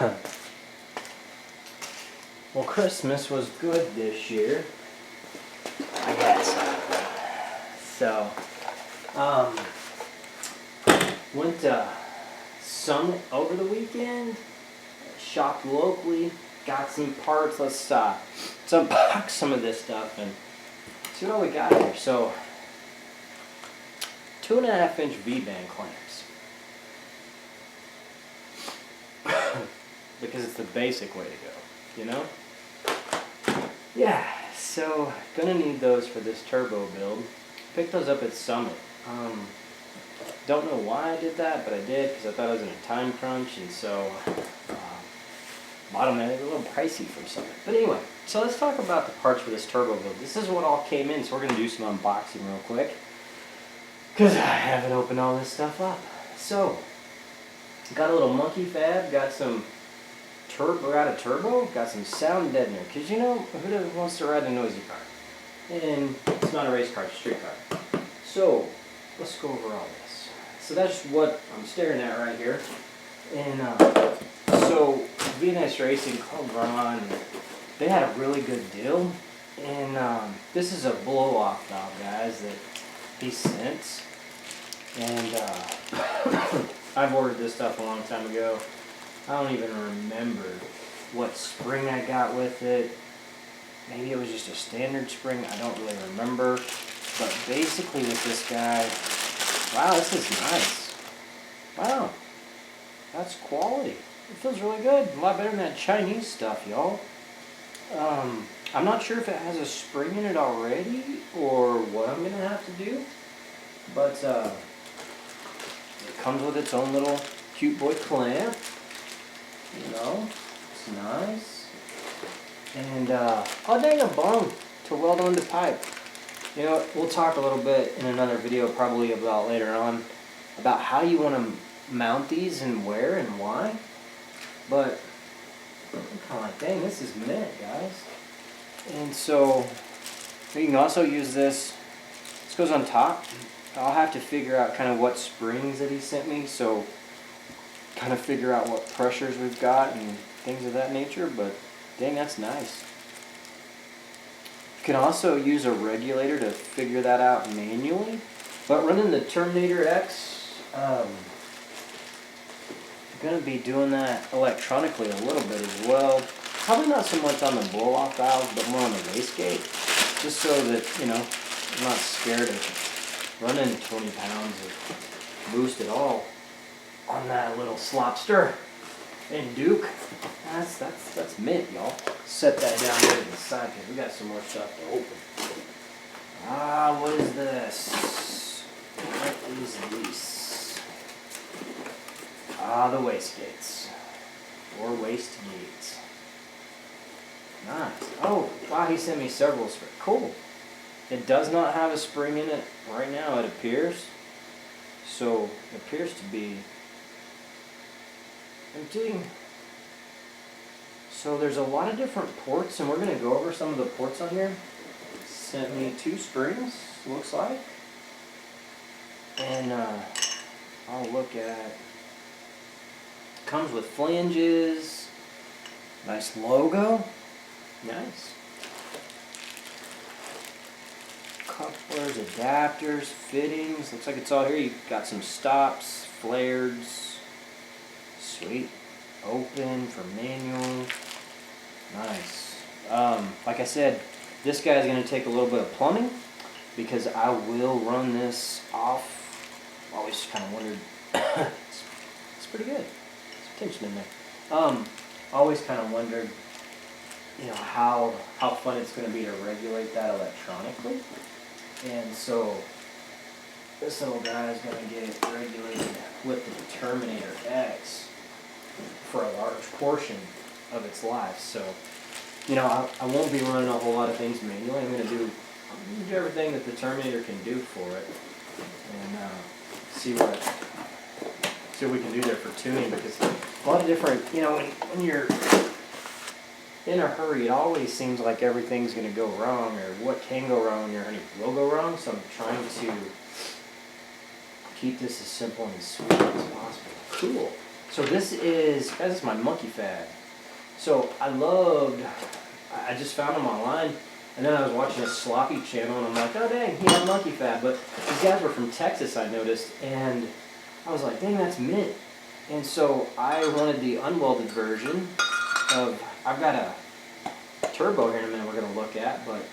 Well, Christmas was good this year, I guess. So, went to Summit over the weekend, shopped locally, got some parts. Let's unbox some of this stuff and see what we got here. So, 2.5-inch V-band clamps. Because it's the basic way to go, you know? Yeah, so gonna need those for this turbo build. Picked those up at Summit. Don't know why I did that, but I did because I thought I was in a time crunch, and so bought them. They were a little pricey from Summit. But anyway, so let's talk about the parts for this turbo build. This is what all came in, so we're gonna do some unboxing real quick because I haven't opened all this stuff up. So, got a little monkey fab, got some turbo, got some sound deadener, because you know, who wants to ride a noisy car? And it's not a race car, it's a street car. So, let's go over all this. So that's what I'm staring at right here. And so, VNS Racing called Ron, they had a really good deal. And this is a blow-off valve, guys, that he sent. And I've ordered this stuff a long time ago. I don't even remember what spring I got with it. Maybe it was just a standard spring. I don't really remember. But basically with this guy, wow, this is nice. Wow, that's quality. It feels really good. A lot better than that Chinese stuff, y'all. I'm not sure if it has a spring in it already or what I'm going to have to do. But it comes with its own little cute boy clamp. You know, it's nice. And, oh dang, a bung to weld onto pipe. You know, we'll talk a little bit in another video probably about later on about how you want to mount these and where and why. But I'm kind of like, dang, this is mint, guys. And so, you can also use this. This goes on top. I'll have to figure out kind of what springs that he sent me, so kind of figure out what pressures we've got and things of that nature, but dang, that's nice. You can also use a regulator to figure that out manually, but running the Terminator X, I'm going to be doing that electronically a little bit as well. Probably not so much on the blow-off valve, but more on the wastegate, just so that, you know, I'm not scared of running 20 pounds of boost at all on that little Slopster and Duke. That's mint, y'all. Set that down there to the side because we got some more stuff to open. What is this? What is this? The wastegates. Or waste gates. Nice. Oh, wow, he sent me several springs. Cool. It does not have a spring in it right now, it appears. So, it appears to be empty. So there's a lot of different ports, and we're going to go over some of the ports on here. Sent me 2 springs, looks like. And I'll look at... Comes with flanges. Nice logo. Nice. Couplers, adapters, fittings. Looks like it's all here. You've got some stops, flares. Sweet. Open for manual. Nice. Like I said, this guy is going to take a little bit of plumbing because I will run this off. Always kind of wondered. It's pretty good. There's tension in there. Always kind of wondered, you know, how fun it's going to be to regulate that electronically. And so this little guy is going to get regulated with the Terminator X for a large portion of its life. So, you know, I won't be running a whole lot of things manually. I'm going to do everything that the Terminator can do for it, and see what we can do there for tuning, because a lot of different, you know, when you're in a hurry, it always seems like everything's going to go wrong, or what can go wrong, or anything will go wrong. So I'm trying to keep this as simple and sweet as possible. Cool. So this is, guys, this is my monkey fab. So I just found them online, and then I was watching a sloppy channel, and I'm like, oh dang, he had monkey fab. But these guys were from Texas, I noticed, and I was like, dang, that's mint. And so I wanted the unwelded version of, I've got a turbo here in a minute we're going to look at, but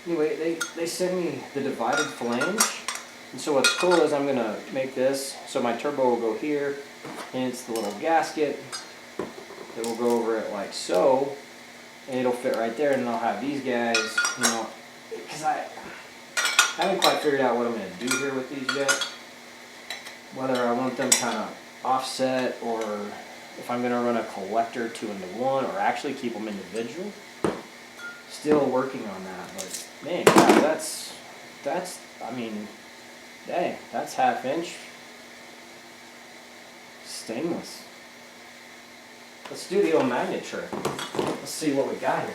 anyway, they sent me the divided flange. And so what's cool is I'm going to make this, so my turbo will go here, and it's the little gasket that will go over it like so, and it'll fit right there, and I'll have these guys, you know, because I haven't quite figured out what I'm going to do here with these yet, whether I want them kind of offset, or if I'm going to run a collector 2 into 1, or actually keep them individual. Still working on that, but man, that's, I mean, dang, that's 1/2 inch stainless. Let's do the old magnet trick. Let's see what we got here.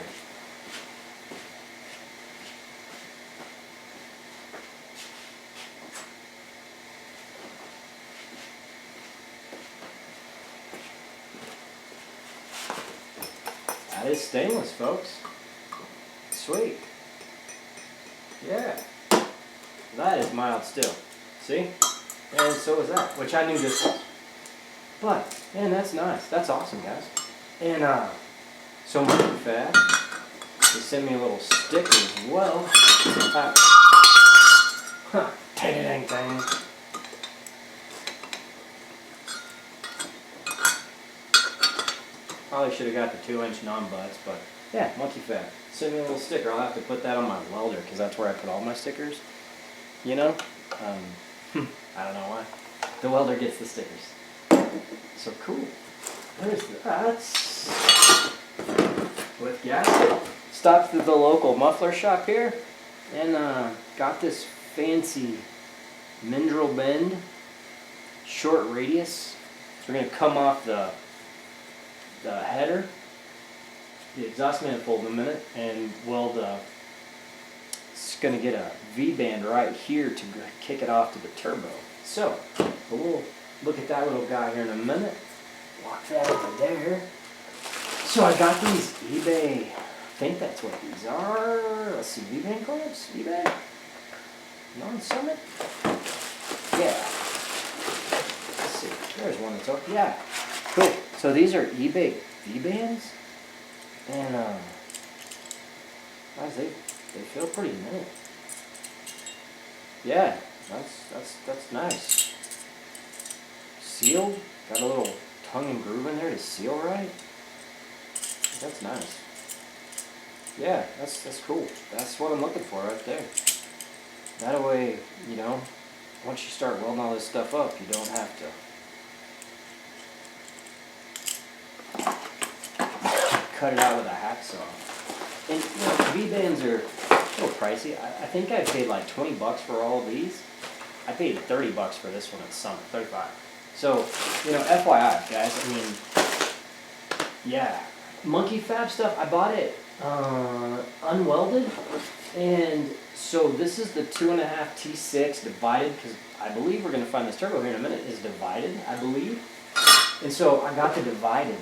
That is stainless, folks. Sweet. Yeah. That is mild steel. See? And so is that, which I knew this was. But, man, that's nice. That's awesome, guys. And, so monkey fab, they sent me a little sticker as well. Dang thing. Probably should have got the 2-inch non-butts, but yeah, monkey fab. Send me a little sticker. I'll have to put that on my welder because that's where I put all my stickers. You know? I don't know why. The welder gets the stickers. So cool. There's that's with gasket. Stopped at the local muffler shop here and got this fancy Mindrel bend short radius. So we're gonna come off the header, the exhaust manifold in a minute, and weld it's gonna get a V-band right here to kick it off to the turbo. So we'll look at that little guy here in a minute. Walk that over there. So I got these eBay, I think that's what these are. Let's see, V-band clamps, eBay? Non-Summit? Yeah. Let's see, there's one that's up. Yeah, cool. So these are eBay V-bands, and guys, they feel pretty mint. Yeah, that's nice. Sealed, got a little tongue and groove in there to seal right. That's nice. Yeah, that's cool. That's what I'm looking for right there. That way, you know, once you start welding all this stuff up, you don't have to cut it out with a hacksaw. And you know, V-bands are a little pricey. I think I paid like 20 bucks for all of these. I paid 30 bucks for this one at Summit, 35. So, you know, FYI, guys, I mean, yeah, monkey fab stuff, I bought it unwelded, and so this is the 2.5 T6 divided, because I believe we're going to find this turbo here in a minute is divided, I believe, and so I got the divided,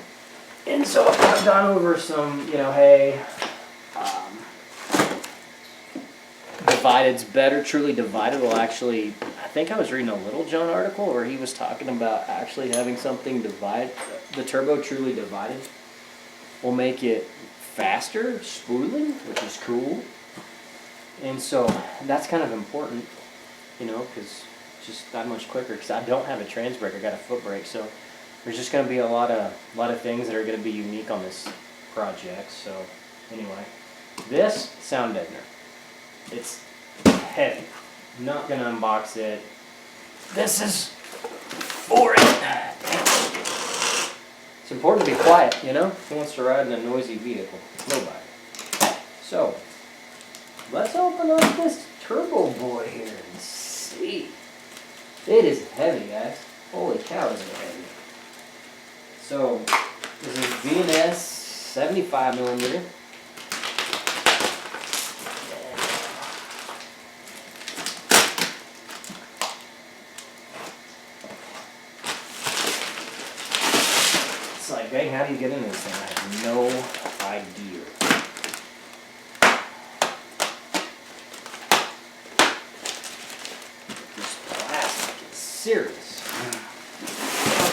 and so I've gone over some, you know, hey, divided's better, truly divided will actually, I think I was reading a Little John article where he was talking about actually having something divide, the turbo truly divided will make it faster, spooling, which is cool. And so that's kind of important, you know, because it's just that much quicker, because I don't have a trans brake, I got a foot brake, so there's just going to be a lot of things that are going to be unique on this project. So anyway, this sound deadener, it's heavy. I'm not going to unbox it. This is for it. It's important to be quiet, you know? Who wants to ride in a noisy vehicle? Nobody. So, let's open up this turbo boy here and see. It is heavy, guys. Holy cow, is it heavy. So, this is V&S 75 millimeter. It's like, dang, how do you get into this thing? I have no idea. This plastic is serious.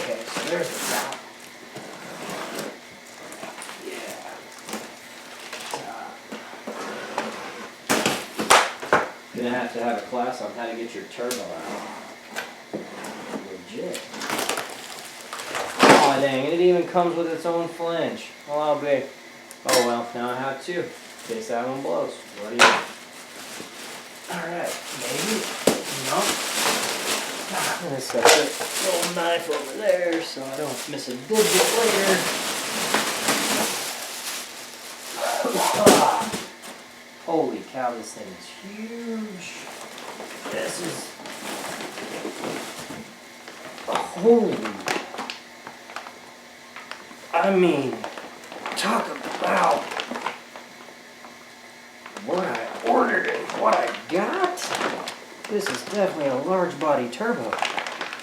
Okay, so there's the top. You're gonna have to have a class on how to get your turbo out. Legit. Aw, dang, it even comes with its own flange. Oh, how big. Oh well, now I have two. In case that one blows. What do you think? Alright, maybe. No. I'm gonna set that little knife over there so I don't miss a digit later. Holy cow, this thing is huge. This is... Holy... I mean, talk about what I ordered and what I got. This is definitely a large body turbo.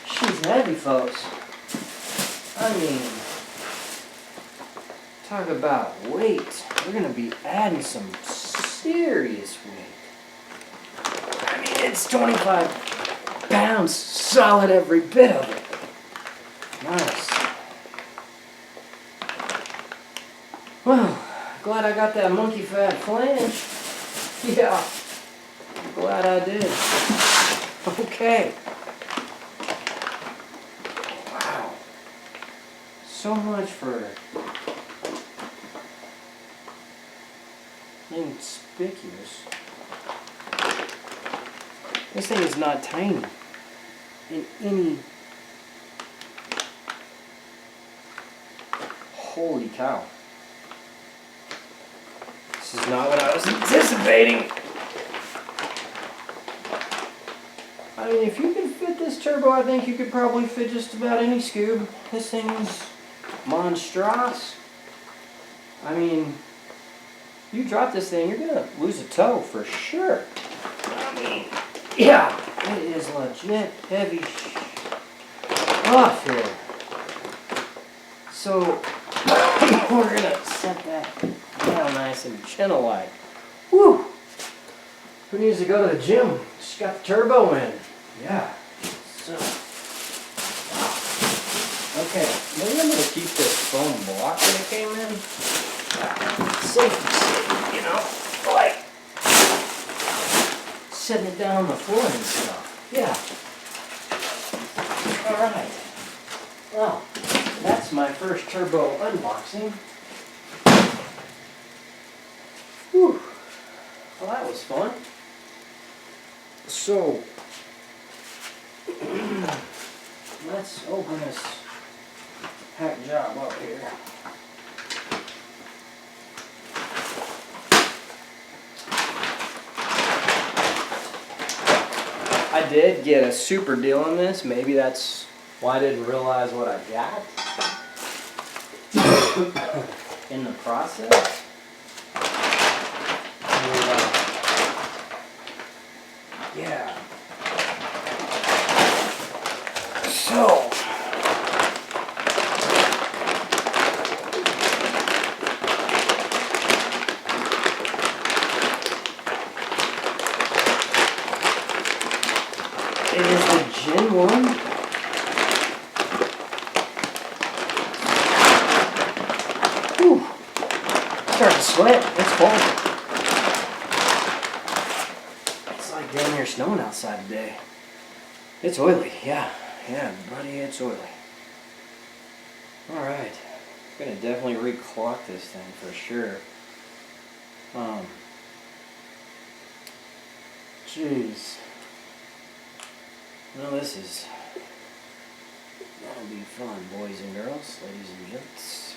She's heavy, folks. I mean, talk about weight. We're gonna be adding some serious weight. I mean, it's 25 pounds solid, every bit of it. Nice. Well, glad I got that monkey fat flange. Yeah, glad I did. Okay. Wow. So much for inconspicuous. This thing is not tiny in any... Holy cow. This is not what I was anticipating. I mean, if you can fit this turbo, I think you could probably fit just about any Scoob. This thing's monstrous. I mean, you drop this thing, you're gonna lose a toe for sure. I mean, yeah, it is legit heavy stuff here. So, we're gonna set that down nice and gentle-like. Woo! Who needs to go to the gym? Just got the turbo in. Yeah. So, okay, maybe I'm gonna keep this foam block that it came in. Safe, you know, like setting it down on the floor and stuff. Yeah. All right. Well, that's my first turbo unboxing. Whew. Well, that was fun. So, let's open this hack job up here. I did get a super deal on this. Maybe that's why I didn't realize what I got in the process. Yeah. So, it is the Gen 1. Whew. Starting to sweat. It's cold. It's like damn near snowing outside today. It's oily, yeah. Yeah, buddy, it's oily. Alright. Gonna definitely reclock this thing for sure. Jeez. Well, this is gonna be fun, boys and girls, ladies and gents.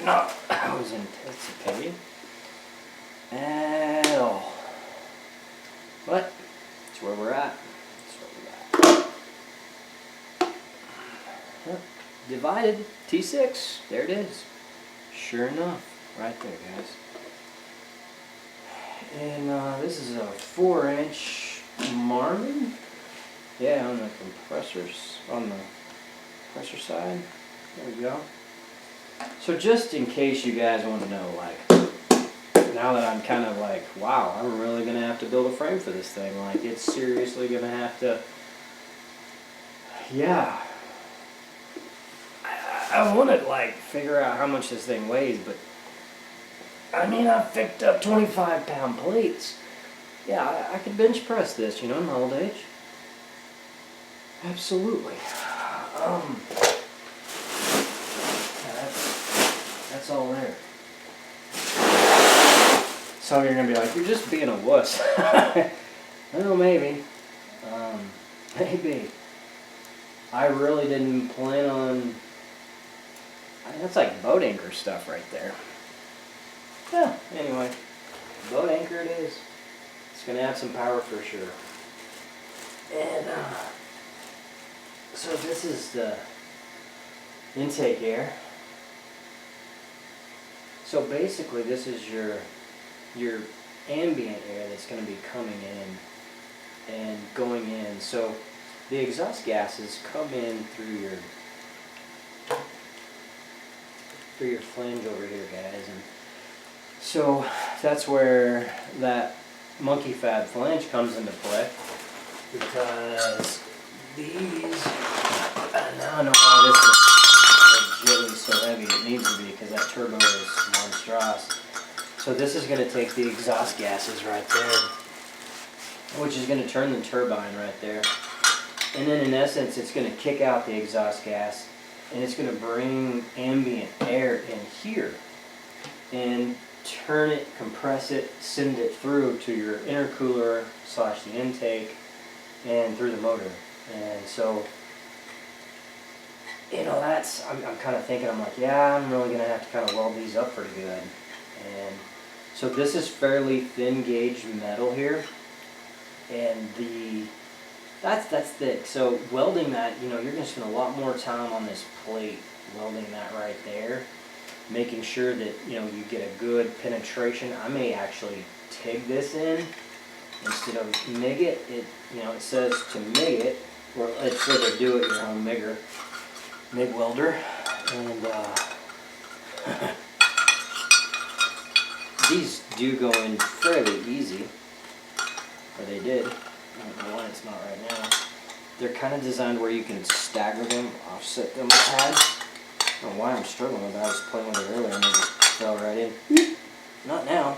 Not I was anticipating at all. But that's where we're at. Yep. Divided T6. There it is. Sure enough, right there, guys. And this is a 4-inch Marvin. Yeah, on the compressor side. There we go. So just in case you guys want to know, like, now that I'm kind of like, wow, I'm really going to have to build a frame for this thing. Like, it's seriously going to have to, yeah. I want to, like, figure out how much this thing weighs, but, I mean, I picked up 25-pound plates. Yeah, I could bench press this, you know, in my old age. Absolutely. Yeah, that's all there. So you're gonna be like, you're just being a wuss. Well, maybe. Maybe. I really didn't plan on. That's like boat anchor stuff right there. Yeah. Anyway, boat anchor it is. It's gonna have some power for sure. And so this is the intake air. So basically this is your ambient air that's going to be coming in and going in. So the exhaust gases come in through your flange over here, guys. And so that's where that monkey fab flange comes into play, because these, now I know why this is legitimately so heavy. It needs to be, because that turbo is monstrous. So this is going to take the exhaust gases right there, which is going to turn the turbine right there. And then in essence, it's going to kick out the exhaust gas, and it's going to bring ambient air in here and turn it, compress it, send it through to your intercooler / the intake and through the motor. And so, you know, that's, I'm kind of thinking, I'm like, yeah, I'm really going to have to kind of weld these up pretty good. And so this is fairly thin gauge metal here, and that's thick. So welding that, you know, you're going to spend a lot more time on this plate welding that right there, making sure that, you know, you get a good penetration. I may actually TIG this in instead of MIG it. It, you know, it says to MIG it, or it's for the do it your own MIG welder. And these do go in fairly easy, or they did. I don't know why it's not right now. They're kind of designed where you can stagger them, offset them a tad. I don't know why I'm struggling with that. I was playing with it earlier and it just fell right in. Not now.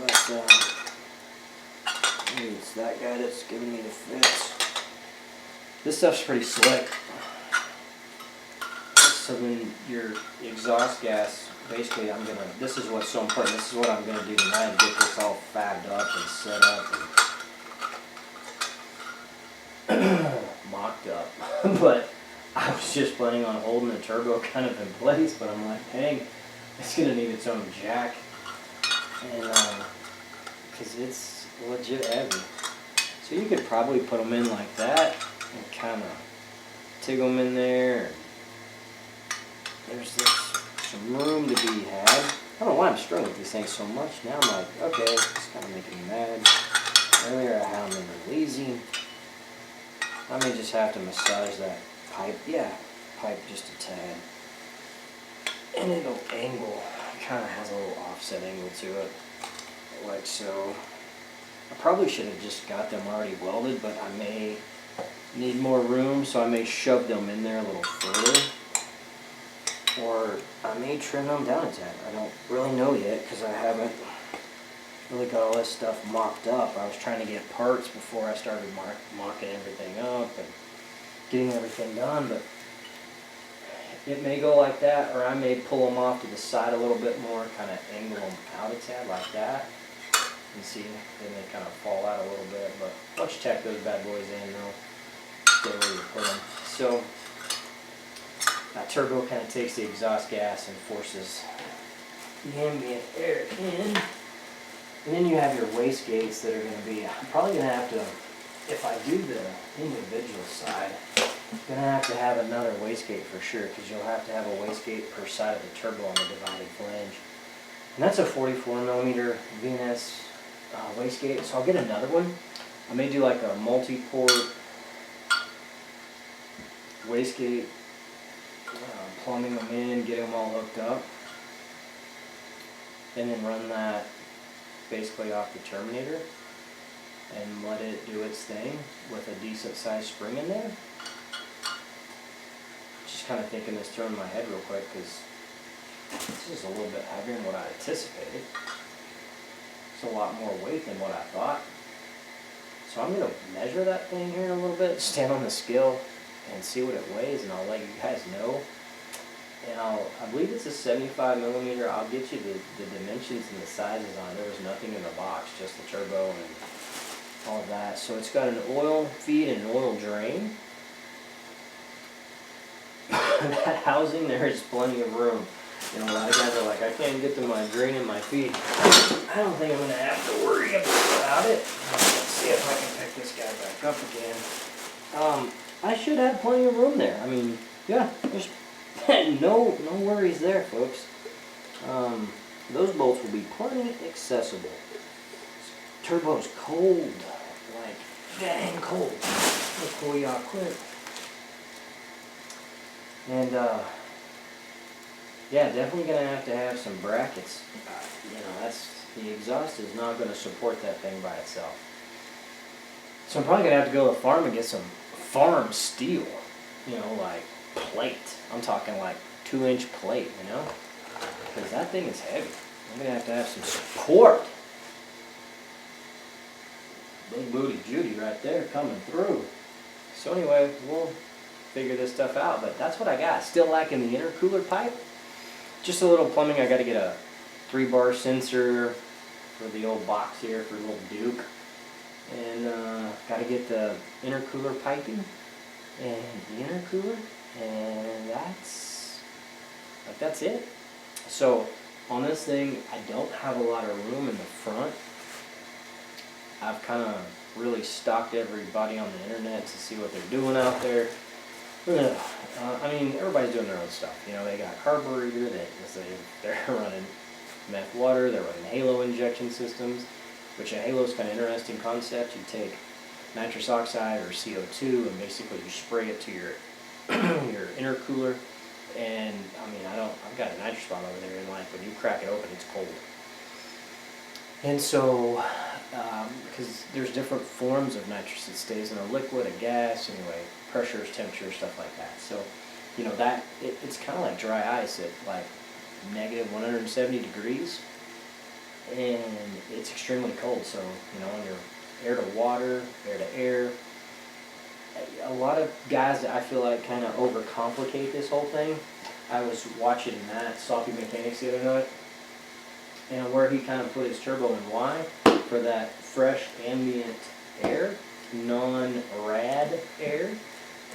But maybe it's that guy that's giving me the fits. This stuff's pretty slick. So then your exhaust gas, basically this is what's so important. This is what I'm going to do tonight to get this all fabbed up and set up and mocked up. But I was just planning on holding the turbo kind of in place, but I'm like, dang, it's going to need its own jack. And because it's legit heavy. So you could probably put them in like that and kind of TIG them in there. There's some room to be had. I don't know why I'm struggling with these things so much. Now I'm like, okay, it's kind of making me mad. Earlier I had them in the lazy. I may just have to massage that pipe. Yeah, pipe just a tad. And it'll angle. It kind of has a little offset angle to it. Like so. I probably should have just got them already welded, but I may need more room, so I may shove them in there a little further. Or I may trim them down a tad. I don't really know yet because I haven't really got all this stuff mocked up. I was trying to get parts before I started mocking everything up and getting everything done, but it may go like that, or I may pull them off to the side a little bit more, kind of angle them out a tad like that. And see, then they kind of fall out a little bit, but once you tack those bad boys in, they'll stay where you put them. So that turbo kind of takes the exhaust gas and forces the ambient air in. And then you have your wastegates that are going to be, I'm probably going to have to, if I do the individual side, I'm going to have another wastegate for sure, because you'll have to have a wastegate per side of the turbo on the divided flange. And that's a 44mm VNS wastegate, so I'll get another one. I may do like a multi-port wastegate plumbing them in, get them all hooked up, and then run that basically off the Terminator and let it do its thing with a decent sized spring in there. Just kind of thinking this through in my head real quick because this is a little bit heavier than what I anticipated. It's a lot more weight than what I thought. So I'm going to measure that thing here in a little bit, stand on the scale and see what it weighs, and I'll let you guys know. And I believe it's a 75 millimeter. I'll get you the dimensions and the sizes on it. There was nothing in the box, just the turbo and all of that. So it's got an oil feed and an oil drain. That housing there is plenty of room. You know, a lot of guys are like, I can't get to my drain and my feed. I don't think I'm going to have to worry about it. Let's see if I can pick this guy back up again. I should have plenty of room there. I mean, yeah, there's no worries there, folks. Those bolts will be plenty accessible. This turbo's cold, like dang cold. I'll cool you off quick. And yeah, definitely gonna have to have some brackets. You know, the exhaust is not gonna support that thing by itself. So I'm probably gonna have to go to the farm and get some farm steel. You know, like plate. I'm talking like 2-inch plate. You know, because that thing is heavy. I'm gonna have some support. Big booty Judy right there coming through. So anyway, we'll figure this stuff out, but that's what I got. Still lacking the intercooler pipe. Just a little plumbing. I got to get a 3-bar sensor for the old box here for little Duke, and got to get the intercooler piping and the intercooler, and that's it. So on this thing, I don't have a lot of room in the front. I've kind of really stalked everybody on the internet to see what they're doing out there. I mean, everybody's doing their own stuff. You know, they got carburetor, they're running meth water, they're running halo injection systems, which a halo is kind of interesting concept. You take nitrous oxide or CO2 and basically you spray it to your your intercooler. And I mean, I've got a nitrous bomb over there, and like when you crack it open, it's cold. And so, because there's different forms of nitrous, it stays in a liquid, a gas, anyway, pressures, temperatures, stuff like that. So, you know, it's kind of like dry ice at like negative 170 degrees, and it's extremely cold. So, you know, when you're air to water, air to air, a lot of guys, I feel like, kind of overcomplicate this whole thing. I was watching Matt Soppy Mechanics the other night, and where he kind of put his turbo and why, for that fresh ambient air, non-rad air,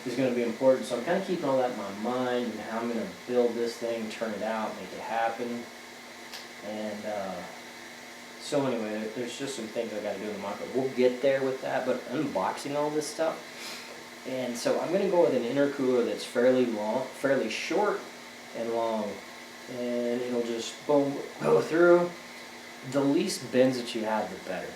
is going to be important. So I'm kind of keeping all that in my mind and how I'm going to build this thing, turn it out, make it happen. And so anyway, there's just some things I got to do in the mock-up. We'll get there with that, but unboxing all this stuff. And so I'm going to go with an intercooler that's fairly long, fairly short and long, and it'll just boom, go through. The least bends that you have, the better.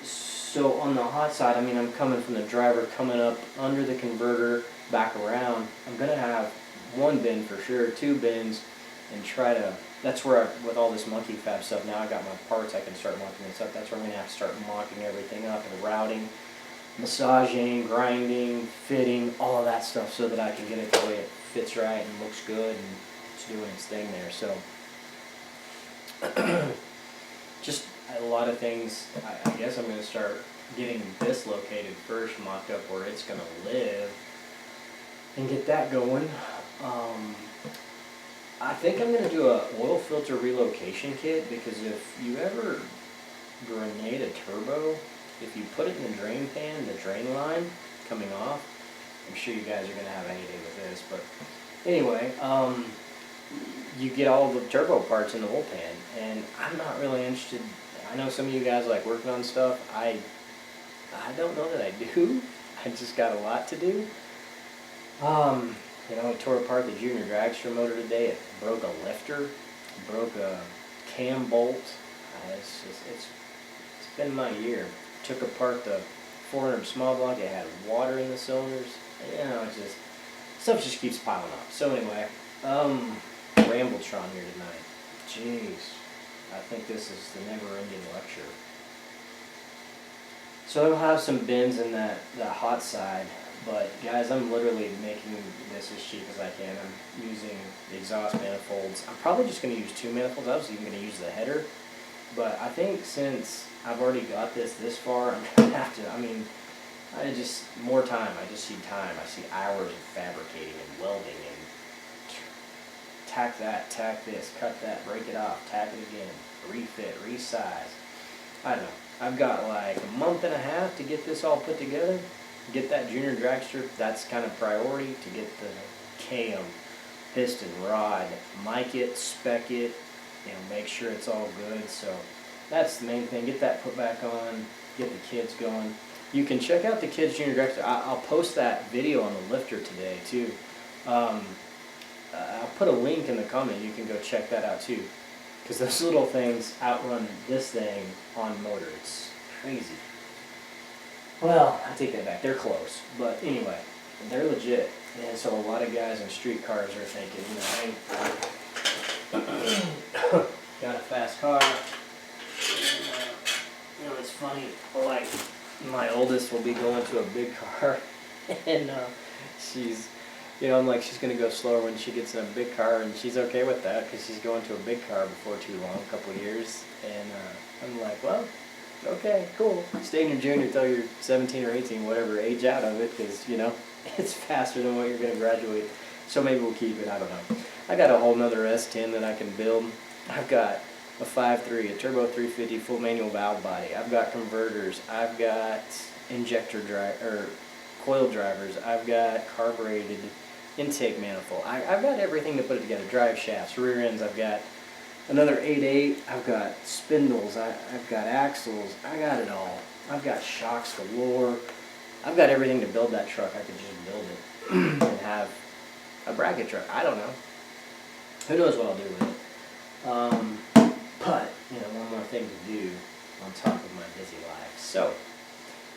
So on the hot side, I mean, I'm coming from the driver, coming up under the converter, back around. I'm going to have 1 bend for sure, 2 bends, and try to, that's where with all this monkey fab stuff, now I got my parts, I can start mocking this up. That's where I'm going to have to start mocking everything up and routing, massaging, grinding, fitting, all of that stuff so that I can get it the way it fits right and looks good and it's doing its thing there. So just a lot of things. I guess I'm going to start getting this located first, mocked up where it's going to live, and get that going. I think I'm going to do a oil filter relocation kit, because if you ever grenade a turbo, if you put it in the drain pan, the drain line coming off, I'm sure you guys are going to have a heyday with this, but anyway, you get all the turbo parts in the oil pan, and I'm not really interested. I know some of you guys like working on stuff. I don't know that I do. I just got a lot to do. You know, I tore apart the Junior Dragster motor today. It broke a lifter, broke a cam bolt. It's been my year. Took apart the 400 small block. It had water in the cylinders. You know, it's just stuff just keeps piling up. So anyway, Rambletron here tonight. Jeez, I think this is the never-ending lecture. So I'll have some bins in that hot side, but guys, I'm literally making this as cheap as I can. I'm using the exhaust manifolds. I'm probably just going to use 2 manifolds. I was even going to use the header, but I think since I've already got this far, I'm going to have to, more time. I just see time. I see hours of fabricating and welding and tack that, tack this, cut that, break it off, tack it again, refit, resize. I don't know. I've got like a month and a half to get this all put together. Get that junior dragster, that's kind of priority, to get the cam, piston, rod, mic it, spec it, make sure it's all good. So that's the main thing. Get that put back on, get the kids going. You can check out the kids junior dragster. I'll post that video on the lifter today too. I'll put a link in the comment. You can go check that out too, because those little things outrun this thing on motor. It's crazy. Well, I take that back. They're close, but anyway, they're legit. And so a lot of guys in street cars are thinking, I got a fast car. It's funny. Like, my oldest will be going to a big car, and she's, I'm like, she's gonna go slower when she gets in a big car, and she's okay with that because she's going to a big car before too long, a couple of years. And I'm like, well, okay, cool. Stay in your junior until you're 17 or 18, whatever, age out of it, because it's faster than what you're gonna graduate. So maybe we'll keep it. I don't know. I got a whole nother S10 that I can build. I've got a 5.3, a turbo 350 full manual valve body. I've got converters. I've got coil drivers. I've got carbureted intake manifold. I've got everything to put it together. Drive shafts, rear ends. I've got another 8.8. I've got spindles. I've got axles. I got it all. I've got shocks galore. I've got everything to build that truck. I could just build it and have a bracket truck. I don't know. Who knows what I'll do with it. But, one more thing to do on top of my busy life. So,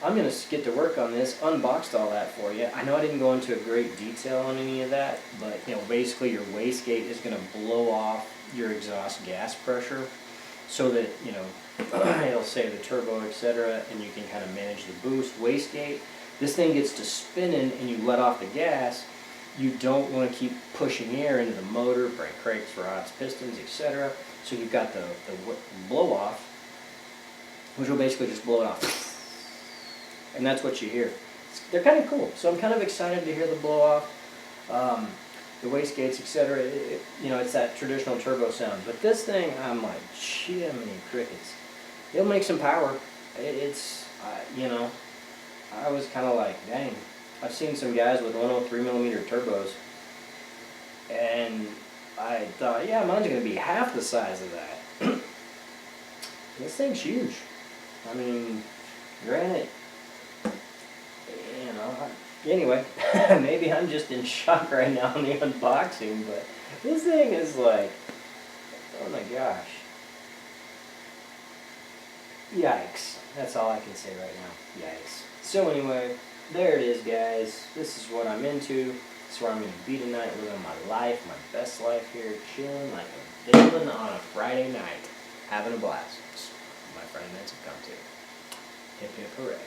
I'm going to get to work on this, unboxed all that for you. I know I didn't go into a great detail on any of that, but, basically your wastegate is going to blow off your exhaust gas pressure so that, it'll save the turbo, etc., and you can kind of manage the boost. Wastegate, this thing gets to spinning and you let off the gas. You don't want to keep pushing air into the motor, brake cranks, rods, pistons, etc. So you've got the blow off, which will basically just blow it off. And that's what you hear. They're kind of cool. So I'm kind of excited to hear the blow off, the wastegates, etc. It's that traditional turbo sound. But this thing, I'm like, jiminy crickets. It'll make some power. I was kind of like, dang. I've seen some guys with 103mm turbos, and I thought, yeah, mine's going to be half the size of that. This thing's huge. I mean, granted, anyway, maybe I'm just in shock right now on the unboxing, but this thing is like, oh my gosh. Yikes. That's all I can say right now. Yikes. So anyway, there it is, guys. This is what I'm into. This is where I'm going to be tonight, living my life, my best life here, chilling like a villain on a Friday night, having a blast. My Friday nights have come to. Hip hip hooray.